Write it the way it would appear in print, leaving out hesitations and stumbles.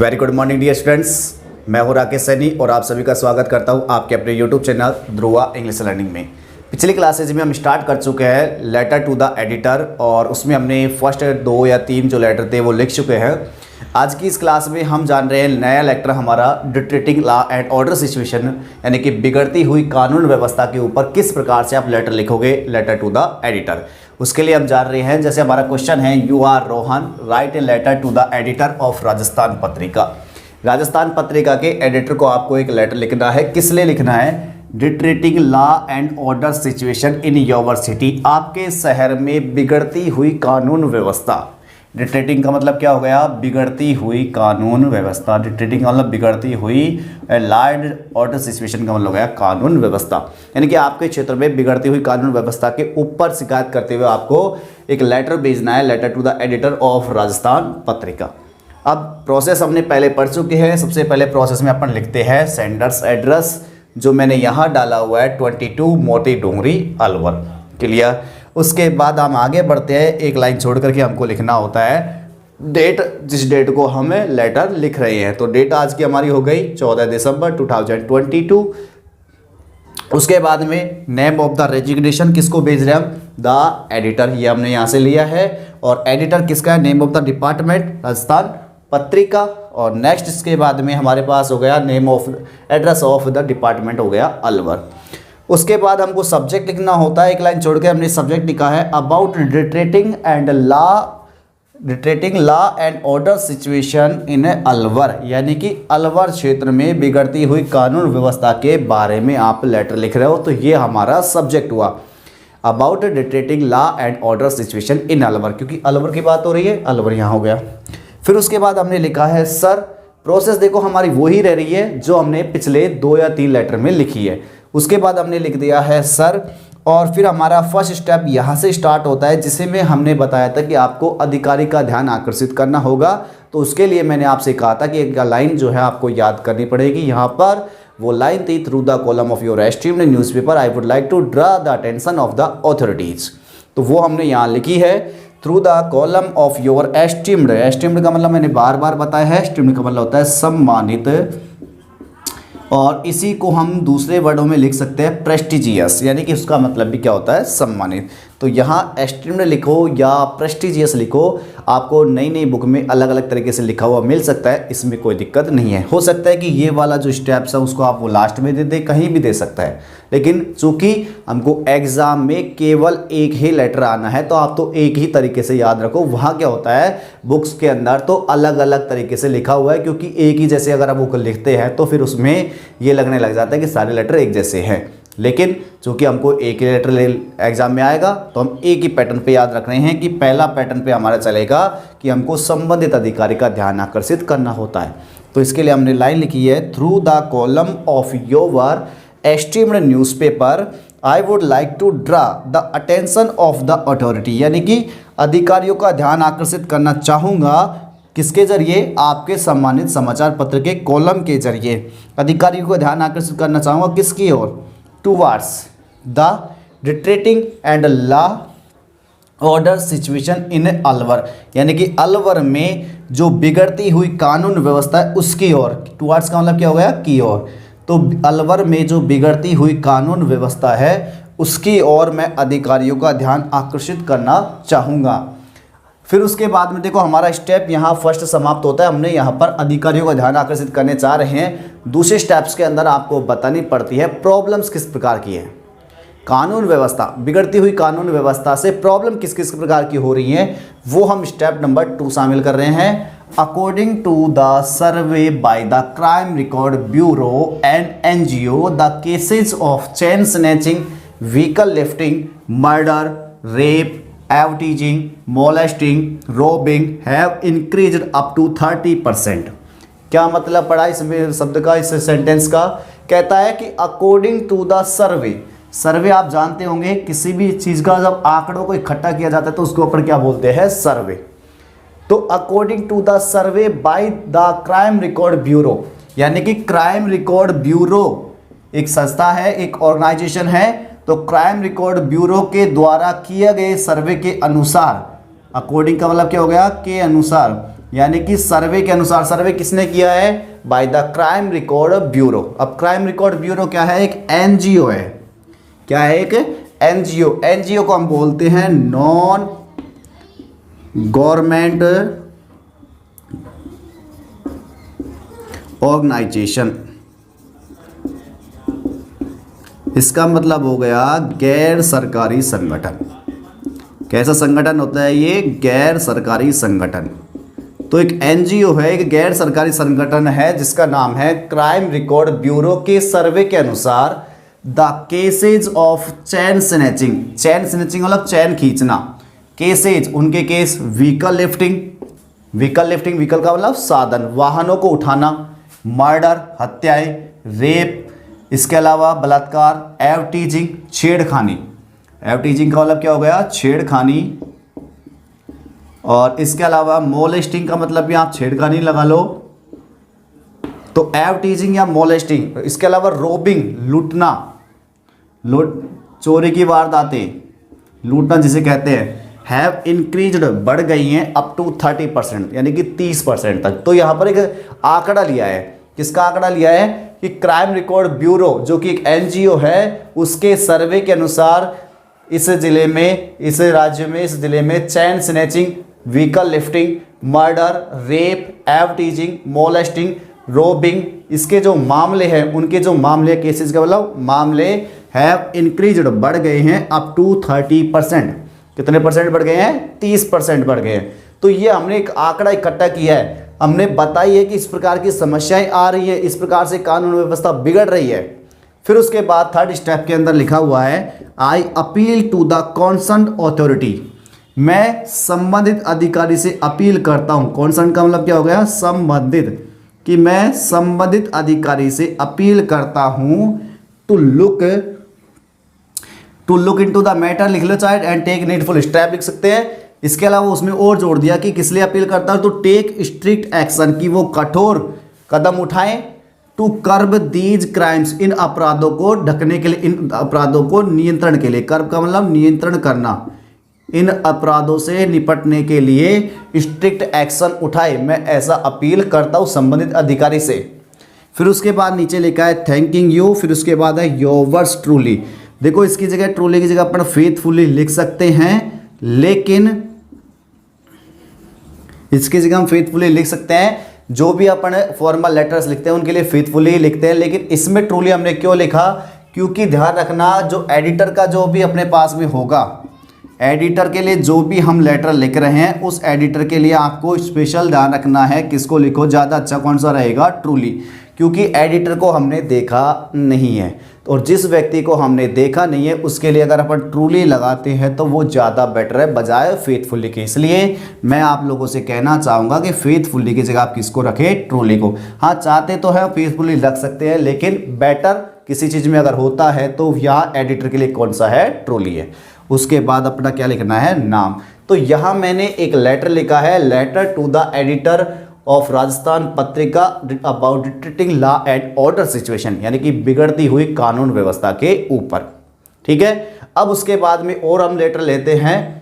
Very good morning dear students, मैं हूं राकेश सैनी और आप सभी का स्वागत करता हूं आपके अपने YouTube channel Dhruva English learning में। पिछली क्लासेज में हम स्टार्ट कर चुके हैं लेटर टू द एडिटर और उसमें हमने फर्स्ट 2 या 3 जो लेटर थे वो लिख चुके हैं। आज की इस क्लास में हम जान रहे हैं नया लेटर हमारा dictating law and order situation, यानी कि बिगड़ती हुई कानून व्यवस्था के ऊपर किस प्रकार से आप लेटर लिखोगे लेटर टू द एडिटर। उसके लिए हम जान रहे हैं, जैसे हमारा क्वेश्चन है, you are Rohan write a letter to the editor of Rajasthan Patrika. Rajasthan पत्रिका के एडिटर को आपको एक लेटर लिखना है। किस लिए लिखना है? Dictating law and order situation in your city, आपके शहर में बिगड़ती हुई कानून व्यवस्था। डिक्टेटिंग का मतलब क्या हो गया? बिगड़ती हुई कानून व्यवस्था। डिक्टेटिंग का मतलब बिगड़ती हुई, लॉ एंड ऑर्डर सिचुएशन का मतलब हो गया कानून व्यवस्था, यानी कि आपके क्षेत्र में बिगड़ती हुई कानून व्यवस्था के ऊपर शिकायत करते हुए आपको एक लेटर भेजना है, letter to the editor of Rajasthan Patrika. अब प्रोसेस हमने पहले पढ़ चुके हैं। सबसे पहले प्रोसेस में अपन लिखते हैं सेंडर्स एड्रेस, जो मैंने यहाँ डाला हुआ है 22 मोती डोंगरी अलवर। क्लियर? उसके बाद हम आगे बढ़ते हैं, एक लाइन छोड़ करके हमको लिखना होता है डेट, जिस डेट को हमें लेटर लिख रहे हैं। तो डेट आज की हमारी हो गई 14 दिसंबर 2022। उसके बाद में नेम ऑफ द रेजिग्नेशन, किसको भेज रहे हैं हम? द एडिटर, ये हमने यहाँ से लिया है। और एडिटर किसका है? Name of the department Rajasthan Patrika. और नेक्स्ट इसके बाद में हमारे पास हो गया name of address of the department, हो गया अलवर। उसके बाद हमको सब्जेक्ट लिखना होता है। एक लाइन छोड़ के हमने सब्जेक्ट लिखा है about dictating law and order situation in Alwar, यानी कि अलवर क्षेत्र में बिगड़ती हुई कानून व्यवस्था के बारे में आप लेटर लिख रहे हो। तो ये हमारा सब्जेक्ट हुआ, about dictating law and order situation in Alwar, क्योंकि अलवर की बात हो रही है, अलवर यहाँ हो गया। फिर उसके बाद हमने लिखा है सर। प्रोसेस देखो हमारी वही रह रही है जो हमने पिछले 2 या 3 लेटर में लिखी है। उसके बाद हमने लिख दिया है सर, और फिर हमारा फर्स्ट स्टेप यहाँ से स्टार्ट होता है, जिसे में हमने बताया था कि आपको अधिकारी का ध्यान आकर्षित करना होगा। तो उसके लिए मैंने आपसे कहा था कि एक लाइन जो है आपको याद करनी पड़ेगी। यहाँ पर वो लाइन थी, through the column of your esteemed newspaper I would like to draw the attention of the authorities. तो वो हमने यहाँ लिखी है, through the column of your esteemed. Esteemed का मतलब मैंने बार बार बताया है, एस्टीम्ड का मतलब होता है सम्मानित, और इसी को हम दूसरे वर्डों में लिख सकते हैं प्रेस्टिजियस, यानी कि उसका मतलब भी क्या होता है? सम्मानित। तो यहाँ एस्टीम्ड लिखो या प्रेस्टिजियस लिखो, आपको नई नई बुक में अलग अलग तरीके से लिखा हुआ मिल सकता है, इसमें कोई दिक्कत नहीं है। हो सकता है कि ये वाला जो स्टेप्स है उसको आप वो लास्ट में दे दे, कहीं भी दे सकता है, लेकिन चूंकि हमको एग्जाम में केवल एक ही लेटर आना है तो आप तो एक ही तरीके से याद रखो। वहाँ क्या होता है, बुक्स के अंदर तो अलग अलग तरीके से लिखा हुआ है, क्योंकि एक ही जैसे अगर आप बुक लिखते हैं तो फिर उसमें ये लगने लग जाता है कि सारे लेटर एक जैसे हैं। लेकिन चूंकि हमको एक ही लेटर एग्जाम में आएगा तो हम एक ही पैटर्न पे याद रख रहे हैं कि पहला पैटर्न पे हमारा चलेगा कि हमको संबंधित अधिकारी का ध्यान आकर्षित करना होता है। तो इसके लिए हमने लाइन लिखी है, through the column of your esteemed newspaper I would like to draw the attention of the authority, यानी कि अधिकारियों का ध्यान आकर्षित करना चाहूँगा। किसके जरिए? आपके सम्मानित समाचार पत्र के कॉलम के जरिए अधिकारियों का ध्यान आकर्षित करना चाहूँगा। किसकी ओर? Towards the dictating and law order situation in Alwar, यानी कि अलवर में जो बिगड़ती हुई कानून व्यवस्था है उसकी ओर। टूवर्ड्स का मतलब क्या हो गया? की ओर। तो अलवर में जो बिगड़ती हुई कानून व्यवस्था है उसकी ओर मैं अधिकारियों का ध्यान आकर्षित करना चाहूँगा। फिर उसके बाद में देखो हमारा स्टेप यहाँ फर्स्ट समाप्त होता है। हमने यहाँ पर अधिकारियों का ध्यान आकर्षित करने चाह रहे हैं। दूसरे स्टेप्स के अंदर आपको बतानी पड़ती है प्रॉब्लम्स किस प्रकार की है। कानून व्यवस्था, बिगड़ती हुई कानून व्यवस्था से प्रॉब्लम किस किस प्रकार की हो रही है, वो हम स्टेप नंबर 2 शामिल कर रहे हैं। According to the survey by the crime record bureau and NGO, the cases of chain snatching, vehicle lifting, murder, rape, eve teasing, molesting, robbing have increased up to 30%। क्या मतलब पड़ा इस शब्द का, इस सेंटेंस का? कहता है कि अकॉर्डिंग टू द सर्वे। सर्वे आप जानते होंगे, किसी भी चीज़ का जब आंकड़ों को इकट्ठा किया जाता है तो उसके ऊपर क्या बोलते हैं? सर्वे। तो according to the survey by the crime record bureau, यानी कि क्राइम रिकॉर्ड ब्यूरो एक संस्था है, एक ऑर्गेनाइजेशन है। तो क्राइम रिकॉर्ड ब्यूरो के द्वारा किए गए सर्वे के अनुसार, अकॉर्डिंग का मतलब क्या हो गया? के अनुसार, यानी कि सर्वे के अनुसार, सर्वे किसने किया है? Bye the crime record bureau. अब क्राइम रिकॉर्ड ब्यूरो क्या है? एक एनजीओ है। क्या है? एक एनजीओ। एनजीओ को हम बोलते हैं नॉन गवर्नमेंट ऑर्गेनाइजेशन। इसका मतलब हो गया गैर सरकारी संगठन। कैसा संगठन होता है ये? गैर सरकारी संगठन। तो एक एनजीओ है, एक गैर सरकारी संगठन है जिसका नाम है क्राइम रिकॉर्ड ब्यूरो। के सर्वे के अनुसार the cases of chain snatching, chain snatching मतलब चैन खींचना, केसेज उनके case, vehicle lifting, vehicle lifting vehicle का मतलब साधन, वाहनों को उठाना, मर्डर हत्याएं, रेप, इसके अलावा बलात्कार, एव टीजिंग छेड़खानी। एव टीजिंग का मतलब क्या हो गया? छेड़खानी। और इसके अलावा मोलेस्टिंग का मतलब भी आप छेड़खानी लगा लो, तो एव टीजिंग या मोलेस्टिंग। इसके अलावा रोबिंग लूटना, चोरी की वारदातें, लूटना जिसे कहते हैं, हैव इंक्रीज्ड बढ़ गई हैं अप टू 30%, यानी कि 30% तक। तो यहाँ पर एक आंकड़ा लिया है। किसका आंकड़ा लिया है? कि क्राइम रिकॉर्ड ब्यूरो जो कि एक एनजीओ है, उसके सर्वे के अनुसार इस जिले में, इस राज्य में, इस जिले में chain snatching, vehicle lifting, murder, rape, एव टीजिंग, मोलेस्टिंग, रोबिंग, इसके जो मामले हैं, उनके जो मामले केसेस का मतलब मामले हैव इंक्रीज्ड बढ़ गए हैं अप टू 30%। कितने परसेंट बढ़ गए हैं? 30% बढ़ गए हैं। तो ये हमने एक आंकड़ा इकट्ठा किया है, हमने बताई है कि इस प्रकार की समस्याएं आ रही है, इस प्रकार से कानून व्यवस्था बिगड़ रही है। फिर उसके बाद थर्ड स्टेप के अंदर लिखा हुआ है I appeal to the concern authority. मैं संबंधित अधिकारी से अपील करता हूं। कॉन्सर्न का मतलब क्या हो गया? संबंधित। कि मैं संबंधित अधिकारी से अपील करता हूं to look into the matter लिख लो चाहे, एंड टेक नीडफुल स्टेप लिख सकते हैं। इसके अलावा उसमें और जोड़ दिया कि किस लिए अपील करता हूं? तो टेक स्ट्रिक्ट एक्शन, कि वो कठोर कदम उठाएं, टू कर्ब दीज क्राइम्स, इन अपराधों को ढकने के लिए, इन अपराधों को नियंत्रण के लिए। कर्ब का मतलब नियंत्रण करना, इन अपराधों से निपटने के लिए स्ट्रिक्ट एक्शन उठाए। मैं ऐसा अपील करता हूं संबंधित अधिकारी से। फिर उसके बाद नीचे लिखा है थैंकिंग यू। फिर उसके बाद है योवर्स ट्रूली। देखो इसकी जगह ट्रूली की जगह अपन फेथफुली लिख सकते हैं, लेकिन इसकी जगह हम फेथफुली लिख सकते हैं। जो भी अपन फॉर्मल लेटर्स लिखते हैं उनके लिए फेथफुली लिखते हैं, लेकिन इसमें ट्रूली हमने क्यों लिखा? क्योंकि ध्यान रखना, जो एडिटर का जो भी अपने पास में होगा, एडिटर के लिए जो भी हम लेटर लिख रहे हैं, उस एडिटर के लिए आपको स्पेशल ध्यान रखना है किसको लिखो। ज़्यादा अच्छा कौन सा रहेगा? ट्रूली। क्योंकि एडिटर को हमने देखा नहीं है, और जिस व्यक्ति को हमने देखा नहीं है उसके लिए अगर अपन ट्रूली लगाते हैं तो वो ज़्यादा बेटर है बजाय फेथफुली के। इसलिए मैं आप लोगों से कहना चाहूँगा कि फेथफुली की जगह आप किसको रखें? ट्रूली को। हाँ, चाहते तो है फेथफुली रख सकते हैं, लेकिन बेटर किसी चीज़ में अगर होता है तो यहाँ एडिटर के लिए कौन सा है? ट्रूली है। उसके बाद अपना क्या लिखना है? नाम। तो यहाँ मैंने एक लेटर लिखा है, letter to the editor of Rajasthan Patrika about detecting law and order situation, यानी कि बिगड़ती हुई कानून व्यवस्था के ऊपर। ठीक है। अब उसके बाद में और हम लेटर लेते हैं